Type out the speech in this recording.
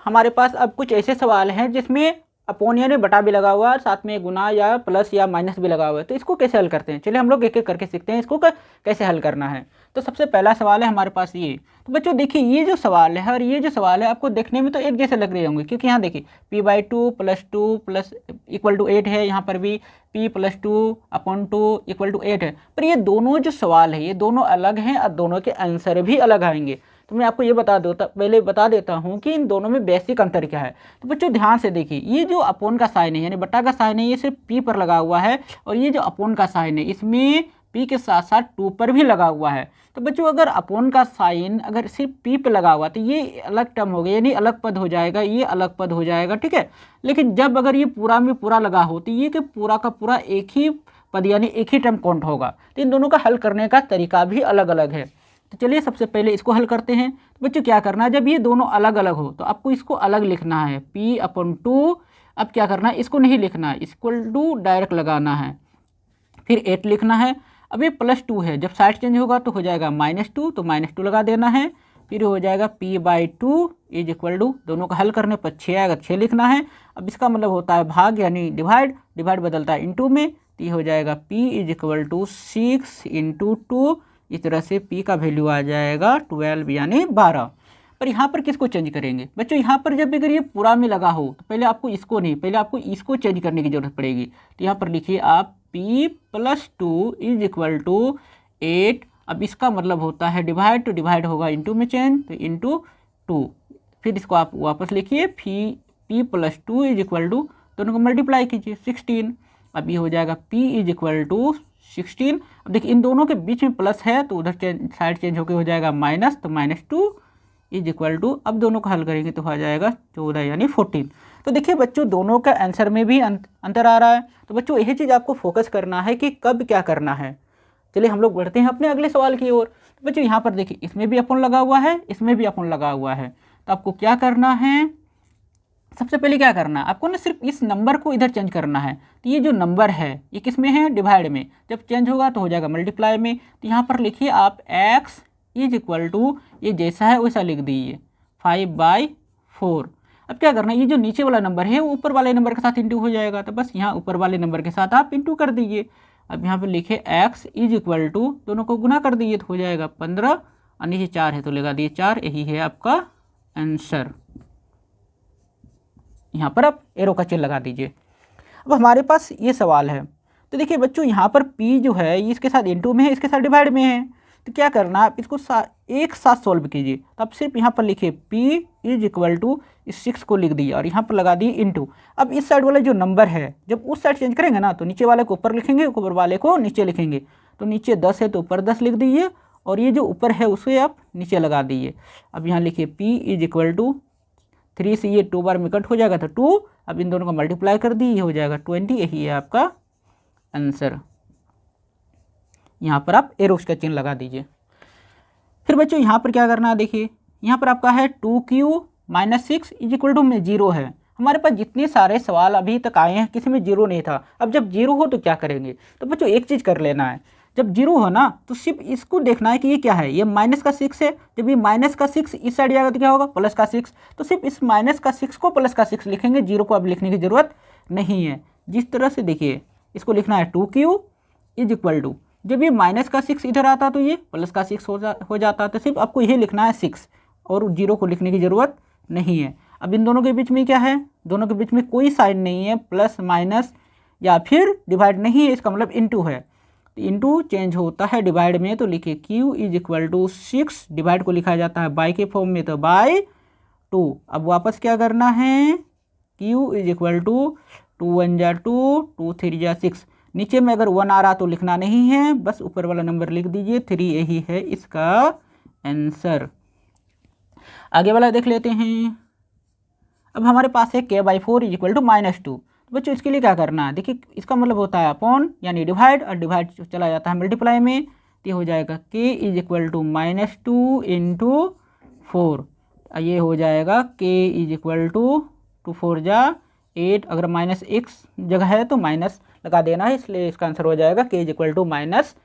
हमारे पास अब कुछ ऐसे सवाल हैं जिसमें अपॉन यानी बटा भी लगा हुआ है, साथ में गुना या प्लस या माइनस भी लगा हुआ है। तो इसको कैसे हल करते हैं, चलिए हम लोग एक एक करके सीखते हैं इसको कैसे हल करना है। तो सबसे पहला सवाल है हमारे पास ये। तो बच्चों देखिए, ये जो सवाल है और ये जो सवाल है आपको देखने में तो एक जैसे लग रहे होंगे, क्योंकि यहाँ देखिए p/2 प्लस इक्वल टू 8 है, यहाँ पर भी p+2/2 = 8 है। पर ये दोनों जो सवाल है ये दोनों अलग हैं और दोनों के आंसर भी अलग आएंगे। तो मैं आपको ये पहले बता देता हूँ कि इन दोनों में बेसिक अंतर क्या है। तो बच्चों ध्यान से देखिए, ये जो अपोन का साइन है यानी बटा का साइन है ये सिर्फ p पर लगा हुआ है, और ये जो अपोन का साइन है इसमें p के साथ साथ 2 पर भी लगा हुआ है। तो बच्चों अगर अपोन का साइन अगर सिर्फ p पे लगा हुआ तो ये अलग टर्म हो गया, यानी अलग पद हो जाएगा, ये अलग पद हो जाएगा, ठीक है। लेकिन जब अगर ये पूरा में पूरा लगा हो तो ये कि पूरा का पूरा एक ही पद यानी एक ही टर्म काउंट होगा। तो इन दोनों का हल करने का तरीका भी अलग अलग है। तो चलिए सबसे पहले इसको हल करते हैं। तो बच्चों क्या करना है, जब ये दोनों अलग अलग हो तो आपको इसको अलग लिखना है p/2। अब क्या करना है, इसको नहीं लिखना है, = डायरेक्ट लगाना है, फिर 8 लिखना है। अब ये +2 है, जब साइड चेंज होगा तो हो जाएगा -2, तो -2 लगा देना है, फिर हो जाएगा p/2 = दोनों का हल करने पर 6 आएगा, 6 लिखना है। अब इसका मतलब होता है भाग यानी डिवाइड बदलता है इनटू में, तो ये हो जाएगा p = 6 × 2। इस तरह से p का वैल्यू आ जाएगा 12 यानी 12। पर यहाँ पर किसको चेंज करेंगे बच्चों, यहाँ पर जब अगर ये पूरा में लगा हो तो पहले आपको इसको नहीं, पहले आपको इसको चेंज करने की जरूरत पड़ेगी। तो यहाँ पर लिखिए आप p+2 = 8। अब इसका मतलब होता है डिवाइड, तो डिवाइड होगा इनटू में चेंज, तो इनटू 2। फिर इसको आप वापस लिखिए p+2 = दोनों को मल्टीप्लाई कीजिए 16। अब ये हो जाएगा p = 16। अब देखिए इन दोनों के बीच में प्लस है तो उधर साइड चेंज होकर हो जाएगा माइनस, तो -2 = अब दोनों का हल करेंगे तो हो जाएगा 14 यानी 14। तो देखिए बच्चों दोनों का आंसर में भी अंतर आ रहा है। तो बच्चों यही चीज़ आपको फोकस करना है कि कब क्या करना है। चलिए हम लोग बढ़ते हैं अपने अगले सवाल की ओर। तो बच्चों यहाँ पर देखिए, इसमें भी अपोन लगा हुआ है, इसमें भी अपोन लगा हुआ है। तो आपको क्या करना है, सबसे पहले क्या करना है आपको ना, सिर्फ इस नंबर को इधर चेंज करना है। तो ये जो नंबर है ये किस में है, डिवाइड में, जब चेंज होगा तो हो जाएगा मल्टीप्लाई में। तो यहाँ पर लिखिए आप x = ये जैसा है वैसा लिख दीजिए 5/4। अब क्या करना है, ये जो नीचे वाला नंबर है वो ऊपर वाले नंबर के साथ इंटू हो जाएगा, तो बस यहाँ ऊपर वाले नंबर के साथ आप इंटू कर दीजिए। अब यहाँ पर लिखे x = दोनों को गुना कर दीजिए तो हो जाएगा 15, और नीचे 4 है तो लगा दिए 4। यही है आपका आंसर। यहाँ पर आप एरो का चिन्ह लगा दीजिए। अब हमारे पास ये सवाल है, तो देखिए बच्चों यहाँ पर p जो है ये इसके साथ इनटू में है, इसके साथ डिवाइड में है। तो क्या करना है, आप इसको एक साथ सॉल्व कीजिए। तो आप सिर्फ यहाँ पर लिखिए p = इस 6 को लिख दिए और यहाँ पर लगा दिए इनटू। अब इस साइड वाला जो नंबर है जब उस साइड चेंज करेंगे ना तो नीचे वाले को ऊपर लिखेंगे, ऊपर वाले को नीचे लिखेंगे। तो नीचे 10 है तो ऊपर 10 लिख दीजिए, और ये जो ऊपर है उसे आप नीचे लगा दीजिए। अब यहाँ लिखिए p = 3 से ये 2 बार में कट हो जाएगा तो 2। अब इन दोनों का मल्टीप्लाई कर दी, ये हो जाएगा 20। यही है आपका आंसर। यहाँ पर आप एरोस का चिन्ह लगा दीजिए। फिर बच्चों यहाँ पर क्या करना है, देखिए यहाँ पर आपका है 2q - 6 = में 0 है। हमारे पास जितने सारे सवाल अभी तक आए हैं किसी में 0 नहीं था। अब जब 0 हो तो क्या करेंगे, तो बच्चों एक चीज़ कर लेना है, जब 0 हो ना तो सिर्फ इसको देखना है कि ये क्या है, ये -6 है। जब ये -6 इस साइड जाएगा तो क्या होगा, +6। तो सिर्फ इस -6 को +6 लिखेंगे, 0 को अब लिखने की ज़रूरत नहीं है। जिस तरह से देखिए इसको लिखना है 2q = जब ये -6 इधर आता तो ये +6 हो जाता। तो सिर्फ आपको यही लिखना है 6, और 0 को लिखने की ज़रूरत नहीं है। अब इन दोनों के बीच में क्या है, दोनों के बीच में कोई साइन नहीं है, प्लस माइनस या फिर डिवाइड नहीं है, इसका मतलब इनटू है। तो इनटू चेंज होता है डिवाइड में, तो लिखिए q = 6। डिवाइड को लिखा जाता है बाई के फॉर्म में, तो बाई 2। अब वापस क्या करना है, q = 2 × 1 = 2, 2 × 3 = 6। नीचे में अगर 1 आ रहा तो लिखना नहीं है, बस ऊपर वाला नंबर लिख दीजिए 3। यही है इसका आंसर। आगे वाला देख लेते हैं। अब हमारे पास है k/4 = -2। तो बच्चों इसके लिए क्या करना है, देखिए इसका मतलब होता है अपॉन यानी डिवाइड, और डिवाइड चला जाता है मल्टीप्लाई में। तो ये हो जाएगा k = -2 × 4। ये हो जाएगा k = 2 4 जा 8। अगर -1 जगह है तो माइनस लगा देना है, इसलिए इसका आंसर हो जाएगा k = -8।